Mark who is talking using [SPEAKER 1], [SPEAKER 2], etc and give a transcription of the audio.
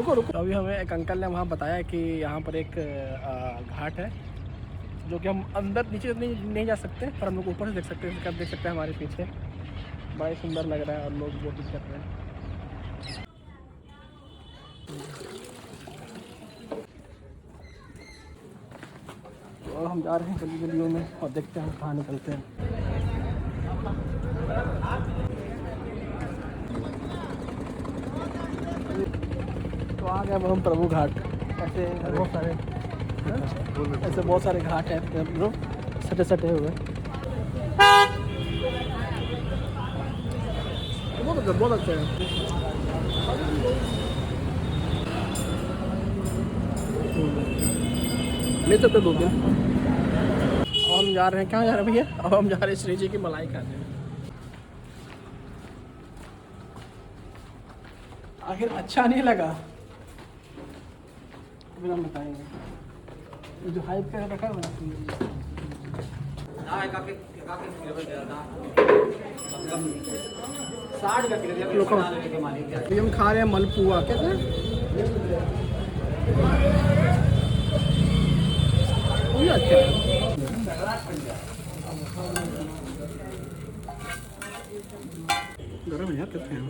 [SPEAKER 1] रुको रुको, अभी हमें एक अंकल ने वहाँ बताया कि यहाँ पर एक घाट है जो कि हम अंदर नीचे नहीं जा सकते, पर हम लोग ऊपर से देख सकते हैं। आप देख सकते हैं हमारे पीछे बड़ा ही सुंदर लग रहा है और लोग बोटिंग कर रहे हैं। तो हम जा रहे हैं गली गलियों में और देखते हैं हम कहाँ निकलते हैं। तो आ गए हम प्रभु घाट। ऐसे बहुत सारे घाट हैं जो सटे सटे हुए। बहुत अच्छा है। ले सकते 2 दिन। और हम जा रहे हैं, कहाँ जा रहे हैं भैया? अब हम जा रहे हैं श्री जी की मलाई खाने। आखिर अच्छा नहीं लगा? अभी हम बताएंगे। ये जो हाइप कर रखा है वो हम खा रहे हैं मलपुआ। कैसे? अच्छा है। गरम है यार, कैसे हैं?